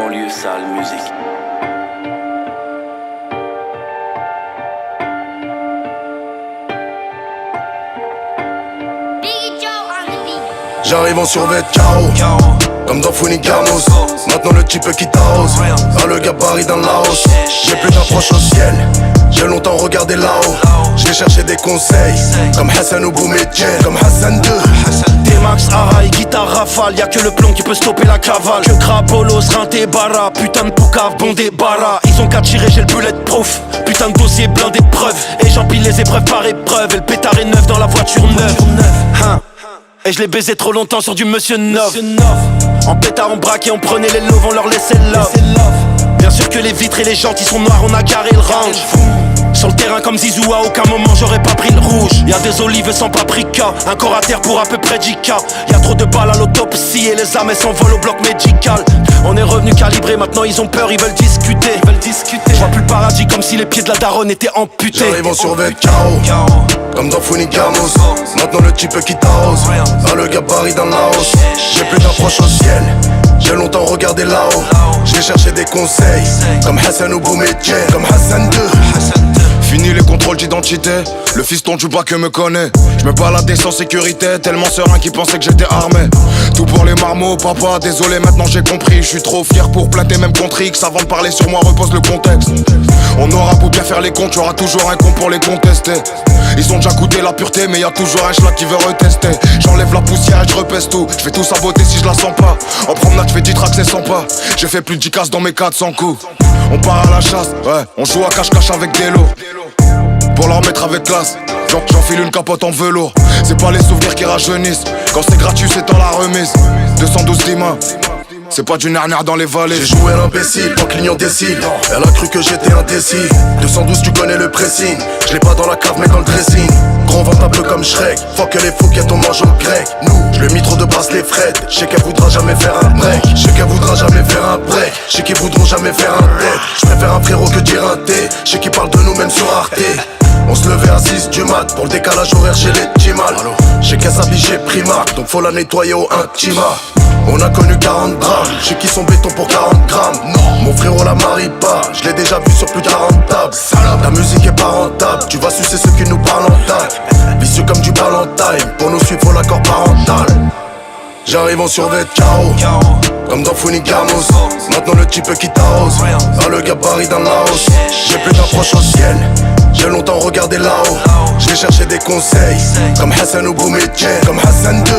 banlieue sale musique. J'arrive en survêt KO, comme dans Funigamos. Maintenant le type qui t'arrose, ah le gabarit dans la hausse. J'ai plus d'approche au ciel, j'ai longtemps regardé là-haut. J'ai cherché des conseils, comme Hassan ou Boumedjen, comme Hassan 2. T-Max, Araï, guitare rafale, y'a que le plomb qui peut stopper la cavale. Que Crapolos, Rinté, Barra, putain de poucave, bon débarras. Ils ont qu'à tirer, j'ai le bulletproof, putain de dossier blindé de preuves. Et j'empile les épreuves par épreuve, et le pétard est neuf dans la voiture neuve. Hein. Et je l'ai baisé trop longtemps sur du Monsieur Neuf. En pétard, on braquait, on prenait les loves, on leur laissait love. Bien sûr que les vitres et les jantes, ils sont noirs, on a carré le range. Sur le terrain comme Zizou, à aucun moment j'aurais pas pris le rouge. Y'a des olives sans paprika, un corps à terre pour à peu près 10K. Y'a trop de balles à l'autopsie et les âmes s'envolent au bloc médical. On est revenu calibré, maintenant ils ont peur, ils veulent discuter. Je vois plus le paradis comme si les pieds de la daronne étaient amputés. J'arrive en survêt KO, comme dans Funigamos. Maintenant le type qui t'arrose, ah le gabarit dans la hausse. J'ai plus d'approche au ciel, j'ai longtemps regardé là-haut. J'ai cherché des conseils, comme Hassan ou Boumedjen, comme Hassan 2. Fini les contrôles d'identité, le fiston du bac me connaît. Je me baladais sans sécurité, tellement serein qui pensait que j'étais armé. Tout pour les marmots, papa, désolé maintenant j'ai compris. Je suis trop fier pour planter même contre X. Avant de parler sur moi repose le contexte. On aura beau bien faire les comptes, y'aura toujours un con pour les contester. Ils ont déjà goûté la pureté, mais y'a toujours un schlag qui veut retester. J'enlève la poussière et je repèse tout. Je vais tout saboter si je la sens pas. En promenade je fais 10 tracks, c'est 100 pas. J'ai fait plus de 10 casses dans mes 400 coups. On part à la chasse, ouais, on joue à cache-cache avec des lots. Pour la remettre avec classe, j'enfile une capote en velours. C'est pas les souvenirs qui rajeunissent, quand c'est gratuit c'est dans la remise. 212 dimas, c'est pas du nerf dans les vallées. J'ai joué l'imbécile, en clignant des cils. Elle a cru que j'étais indécis. 212 tu connais le pressing. Je l'ai pas dans la cave mais dans le dressing. Grand ventre un peu comme Shrek. Fuck les fouquettes on mange au grec. Nous, je lui ai mis trop de bracelets Fred. Je sais qu'elle voudra jamais faire un break. Je sais qu'elle voudra jamais faire un break. Je sais qu'ils voudront jamais faire un dead. Je préfère un frérot que dire un T. Je sais qu'ils parlent de nous même sur Arte. On se levait à 6 du mat, pour le décalage horaire chez les Timal. J'ai qu'à s'habiller chez Primark, donc faut la nettoyer au Intima. On a connu 40 grammes, j'ai qui sont béton pour 40 grammes. Non, mon frérot la marie pas, je l'ai déjà vu sur plus de 40 tables. La musique est pas rentable, tu vas sucer ceux qui nous parlent en taille. Vicieux comme du ball en time, pour nous suivre faut l'accord parental. J'arrive en survêt KO, comme dans Funigamos. Maintenant le type qui t'arrose, ah le gabarit dans la hausse. J'ai plus d'approche au ciel, j'ai longtemps regardé là-haut. J'ai cherché des conseils, comme Hassan ou Boumedjen, comme Hassan 2.